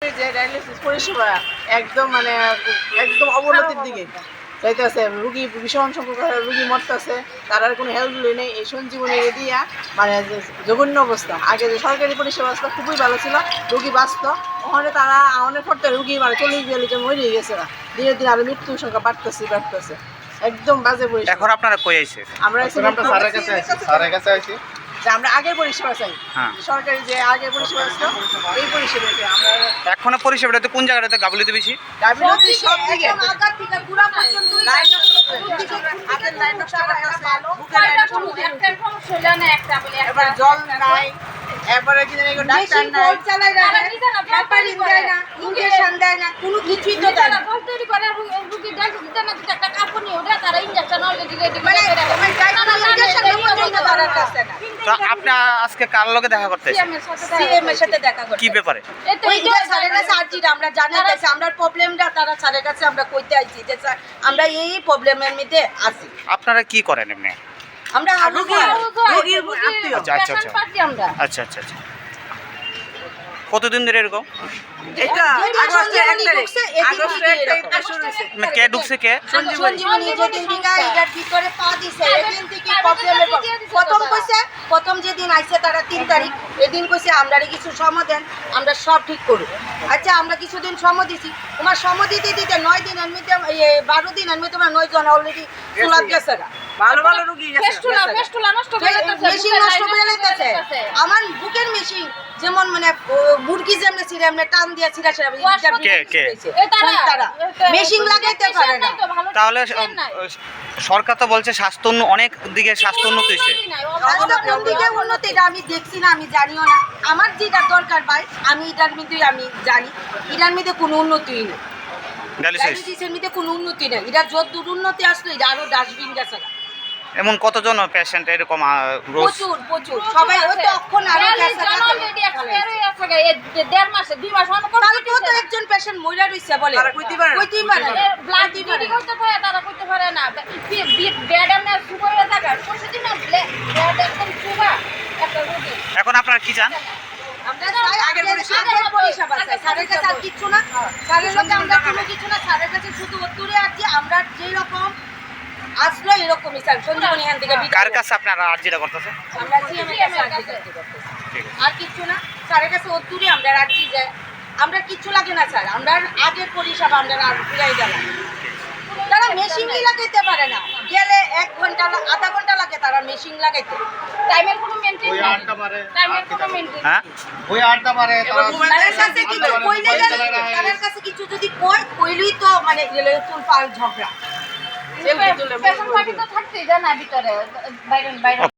সরকারি যে ডায়ালিসিস পরিষেবা একদম মানে একদম অবনতির দিকে যাইতেছে। রুগী ভীষণ সংখ্যক রুগী মরতেছে, তার আর কোনো হেল্প নেই। এই সঞ্জীবনী দিয়া মানে জঘন্য অবস্থা। আগে যে সরকারি পরিষেবা ছিল খুবই ভালো ছিল, রুগী বাঁচত। ওখানে তারা অনেক পড়তে রুগী মানে 40-42 জন মরে গেছে। ধীরে ধীরে আরো মৃত্যুর সংখ্যা বাড়তেছে। একদম বাজে পরিষেবা। এখন আপনারা কই আইছে? আমরা স্যারের কাছে আইছি যে আমরা আগের পরিষেবা চাই, সরকারি যে আগের পরিষেবা ছিল এই পরিষেবাতে আমরা এখনো পরিষেবাটাতে কোন জায়গাটাতে গাফিলতি বেশি? গাফিলতি সব দিকে আগা থেকে পুরো পর্যন্ত লাইন হাতের লাইন নষ্ট করতেছে, বুকের লাইন নষ্ট করতেছে, একটা সমস্যা হলো না একটা বলে এবার জল নাই, এবারে কি জানি ডাক্তার নাই, চালাই না ব্যাপারই দেয় না, ইনজেকশন দেয় না, কোনো কিছুই তো দেয় না। ঘর তৈরি করে রুগী ডাক্তার দিতে না দিতে একটা কাপড় নিয়ে ওটা তারা ইনজেকশন অলরেডি রেডি করে দেয়। তো আপনি আজকে কার লগে দেখা করতে এসেছেন? সিএম এর সাথে দেখা করতে। কি ব্যাপারে? ওই যে স্যারের কাছে আর্জিটা আমরা জানাইতেছি, আমরা প্রবলেমটা তারা স্যারের কাছে আমরা কইতে আইছি যে স্যার আমরা এই প্রবলেমের মধ্যে আছি। আপনারা কি করেন এমনি? আমরা রুগীর আত্মীয়। আচ্ছা। আমরা আচ্ছা। কতদিন ধরে এরকম? এটা আগস্টের 1 তারিখ, আগস্টের 1 তারিখ থেকে শুরু হয়েছে। মানে কে ঢুকছে কে? সঞ্জীবনী যেদিন থেকে এটার ভিতরে পা দিছে এদিন থেকে প্রবলেমের প্রথম যেদিন আইছে তারা 3 তারিখ, এদিন কইছে আমরা কিছু সমাধান আমরা সব ঠিক করব। আচ্ছা আমরা কিছুদিন সময় দিছি, তোমার সময় দিতে 9 দিনের মধ্যে 12 দিনের মধ্যে তোমার 9 জন অলরেডি চুলাত গেছে। ভালো রুগী গেছে, ফেস্টুলা নষ্ট করে দিতেছে, মেশিন নষ্ট করে দিতেছে। আমার বুকের মেশিন যেমন মানে বুড়কি যেমন সিরামনে টান দিয়া ছিড়া তারা মেশিন লাগাইতে পারে না। তাহলে সরকার তো বলছে স্বাস্থ্য অনেক দিকে স্বাস্থ্য উন্নতি হয়েছে। কোন দিকে উন্নতি এটা আমি দেখছি না, আমি জানিও না। আমার যেটা দরকার ভাই আমি এটার মধ্যে আমি জানি এটার মধ্যে কোনো উন্নতিই নেই, ডায়ালিসিসের মধ্যে কোনো উন্নতি নেই। এটা যত উন্নতি আসলো এটা আরো ডাস্টবিন গেছে। এমন কতজন পেশেন্ট এরকম রোজ? প্রচুর সবাই ওই তো এখন আরো গেছে না অলরেডি এক্সপায়ার হয়ে গেছে। 1.5 মাসে 2 মাস অন করে তো একজন পেশেন্ট মইরা রইছে বলে তারা কইতে পারে ব্লাড ডিউটি করতে পারে, তারা করতে পারে না। বেড এমন সুপার হয়ে থাকে প্রতিদিন বেড একদম সুবা একটা রোগী। এখন আপনারা কি চান? আমরা চাই আগের পরিষেবা চাই, স্যারের কাছে আর কিছু না, স্যারের কাছে আমরা কোনো কিছু না, স্যারের কাছে শুধু উত্তরে আছি আমরা যেই রকম আসলো এরকমই স্যার। সঞ্জীবনী এখান থেকে কার কাছে আপনারা আর্জিটা করতেছেন? আমরা সিএম এর কাছে আর্জি করতেছি, আর কিছু না। স্যারের কাছে উত্তরে আমরা আর্জি যায়, আমরা কিছু লাগে না স্যার। আমরা আগের পরিষেবা আমরা আর ফিরাই গেলাম। তারা মেশিন লাগাইতে পারে না, গেলে 1 ঘন্টা আধা ঘন্টা লাগে তারা মেশিন লাগাইতে। টাইমের কোনো মেইনটেইন নেই, টাইমের কোনো মেইনটেইন হ্যাঁ ওই আড্ডা মারে তাদের কাছে কিছু কইলে গেলে তাদের কাছে কিছু যদি কইলেই তো মানে গেলে তুলপাল ঝগড়া। সেলফি তুলে পেশেন্ট পার্টি তো থাকতেই জানা ভিতরে বাইরে